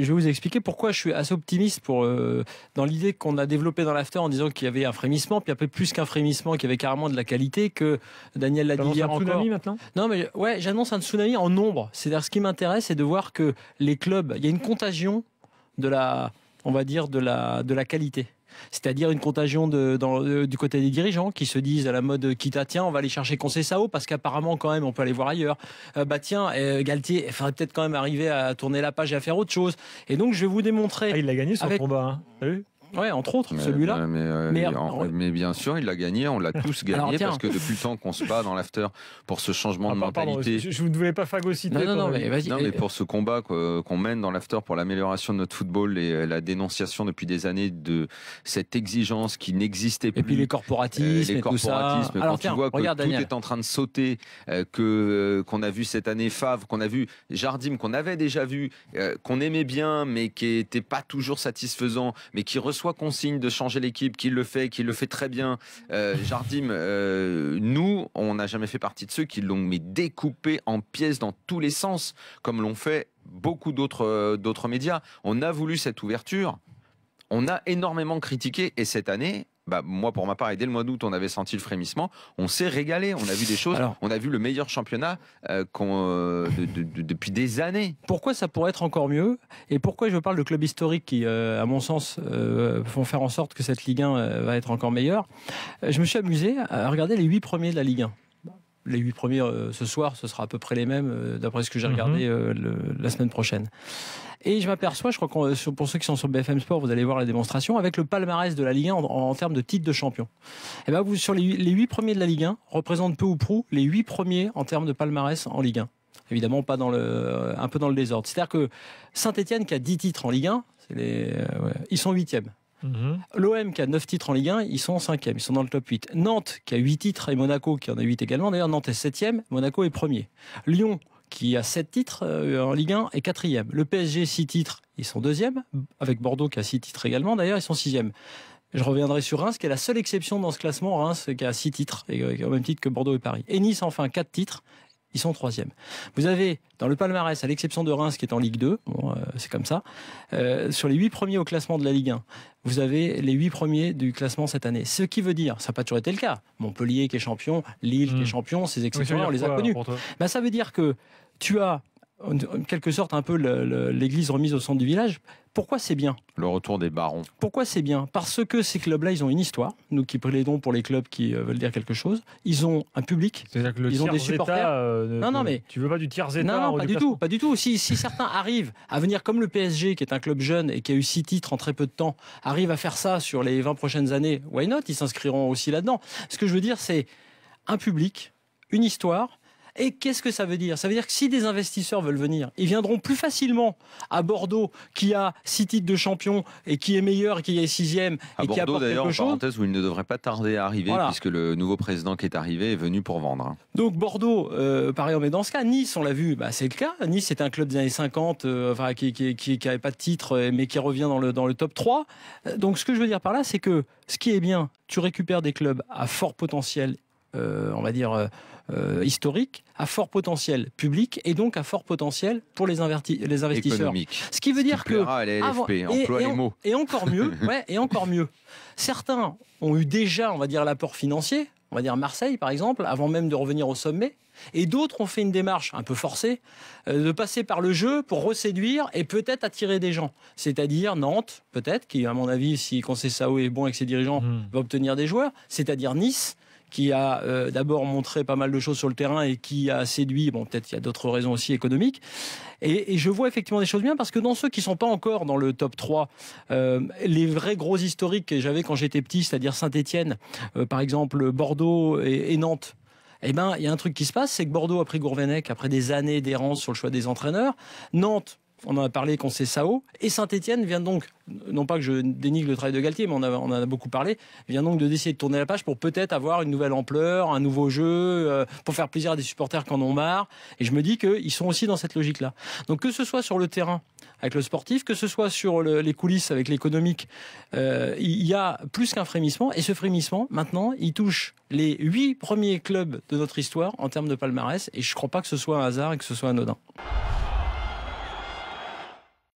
Je vais vous expliquer pourquoi je suis assez optimiste dans l'idée qu'on a développée dans l'after en disant qu'il y avait un frémissement, puis un peu plus qu'un frémissement, qu'il y avait carrément de la qualité, que Daniel l'a dit hier encore. Un tsunami maintenant ? Non, mais ouais, j'annonce un tsunami en nombre. C'est-à-dire, ce qui m'intéresse, c'est de voir que les clubs, il y a une contagion on va dire, de la qualité. C'est-à-dire une contagion du côté des dirigeants qui se disent à la mode quitte tiens, on va aller chercher Conceição parce qu'apparemment quand même on peut aller voir ailleurs. Galtier, il faudrait peut-être quand même arriver à tourner la page et à faire autre chose. Et donc je vais vous démontrer. Il l'a gagné son combat, hein. T'as vu ? Ouais, entre autres, celui-là. Mais bien sûr, il l'a gagné, on l'a tous gagné, parce que depuis le temps qu'on se bat dans l'after pour ce changement de mentalité. Pardon, je ne voulais pas phagocyter. Non, mais vas-y. Non, mais pour ce combat qu'on mène dans l'after pour l'amélioration de notre football et la dénonciation depuis des années de cette exigence qui n'existait plus. Et puis les corporatismes, tout ça. Alors, tu vois que tout est en train de sauter, qu'on a vu cette année Favre, qu'on a vu Jardim, qu'on avait déjà vu, qu'on aimait bien, mais qui n'était pas toujours satisfaisant, mais qui reçoit consigne de changer l'équipe, qu'il le fait très bien. Jardim, nous, on n'a jamais fait partie de ceux qui l'ont découpé en pièces dans tous les sens, comme l'ont fait beaucoup d'autres médias. On a voulu cette ouverture, on a énormément critiqué, et cette année, moi pour ma part, et dès le mois d'août on avait senti le frémissement, on s'est régalé, on a vu des choses. On a vu le meilleur championnat depuis des années. Pourquoi ça pourrait être encore mieux, et pourquoi je parle de clubs historiques qui à mon sens vont faire en sorte que cette Ligue 1 va être encore meilleure. Je me suis amusé à regarder les 8 premiers de la Ligue 1. Les 8 premiers ce soir, ce sera à peu près les mêmes d'après ce que j'ai regardé la semaine prochaine. Et je m'aperçois, je crois que pour ceux qui sont sur BFM Sport, vous allez voir la démonstration, avec le palmarès de la Ligue 1 en termes de titres de champion. Et vous, sur les 8 premiers de la Ligue 1, représentent peu ou prou les 8 premiers en termes de palmarès en Ligue 1. Évidemment, pas un peu dans le désordre. C'est-à-dire que Saint-Etienne, qui a 10 titres en Ligue 1, ils sont 8e. L'OM qui a 9 titres en Ligue 1, ils sont 5e, ils sont dans le top 8. Nantes qui a 8 titres et Monaco qui en a 8 également. D'ailleurs, Nantes est 7e, Monaco est 1er. Lyon qui a 7 titres en Ligue 1 est 4e. Le PSG, 6 titres, ils sont 2e, avec Bordeaux qui a 6 titres également, d'ailleurs, ils sont 6e. Je reviendrai sur Reims, qui est la seule exception dans ce classement, Reims qui a 6 titres, et au même titre que Bordeaux et Paris. Et Nice, enfin, 4 titres. Ils sont 3e. Vous avez, dans le palmarès, à l'exception de Reims qui est en Ligue 2, c'est comme ça, sur les 8 premiers au classement de la Ligue 1, vous avez les 8 premiers du classement cette année. Ce qui veut dire, ça n'a pas toujours été le cas, Montpellier qui est champion, Lille qui est champion, ces exceptions-là, on les a connus. Ça veut dire que tu as, en quelque sorte, un peu l'église remise au centre du village. Pourquoi c'est bien ? Le retour des barons. Pourquoi c'est bien ? Parce que ces clubs-là, ils ont une histoire. Nous qui plaidons pour les clubs qui veulent dire quelque chose. Ils ont un public. C'est-à-dire que ils ont des supporters. Mais tu veux pas du tiers état ? Non, pas du tout. Si certains arrivent à venir comme le PSG, qui est un club jeune et qui a eu 6 titres en très peu de temps, arrive à faire ça sur les 20 prochaines années, why not ? Ils s'inscriront aussi là-dedans. Ce que je veux dire, c'est un public, une histoire. Et qu'est-ce que ça veut dire ? Ça veut dire que si des investisseurs veulent venir, ils viendront plus facilement à Bordeaux, qui a 6 titres de champion et qui est meilleur, qui est 6e et qui apporte quelque chose. En parenthèse, où il ne devrait pas tarder à arriver, puisque le nouveau président qui est arrivé est venu pour vendre. Donc Bordeaux, pareil, mais dans ce cas, Nice, on l'a vu, c'est le cas. Nice, c'est un club des années 50 qui n'avait pas de titre, mais qui revient dans le top 3. Donc ce que je veux dire par là, c'est que ce qui est bien, tu récupères des clubs à fort potentiel, on va dire historique, à fort potentiel public et donc à fort potentiel pour les investisseurs. Économique. Ce qui veut dire que et encore mieux, et encore mieux. Certains ont eu déjà, on va dire, l'apport financier. On va dire Marseille, par exemple, avant même de revenir au sommet. Et d'autres ont fait une démarche un peu forcée de passer par le jeu pour reséduire et peut-être attirer des gens. C'est-à-dire Nantes, peut-être, qui, à mon avis, si Conceição est bon avec ses dirigeants, va obtenir des joueurs. C'est-à-dire Nice, qui a d'abord montré pas mal de choses sur le terrain et qui a séduit, peut-être il y a d'autres raisons aussi économiques. Et je vois effectivement des choses bien, parce que dans ceux qui ne sont pas encore dans le top 3, les vrais gros historiques que j'avais quand j'étais petit, c'est-à-dire Saint-Etienne, par exemple Bordeaux et Nantes, il y a un truc qui se passe, c'est que Bordeaux a pris Gourvenec après des années d'errance sur le choix des entraîneurs. Nantes, on en a parlé, Conceição, et Saint-Etienne vient donc, non pas que je dénigre le travail de Galtier, mais on en a beaucoup parlé, vient donc d'essayer de tourner la page pour peut-être avoir une nouvelle ampleur, un nouveau jeu, pour faire plaisir à des supporters qui en ont marre. Et je me dis qu'ils sont aussi dans cette logique-là. Donc que ce soit sur le terrain avec le sportif, que ce soit sur les coulisses avec l'économique, il y a plus qu'un frémissement. Et ce frémissement, maintenant, il touche les 8 premiers clubs de notre histoire en termes de palmarès. Et je ne crois pas que ce soit un hasard et que ce soit anodin.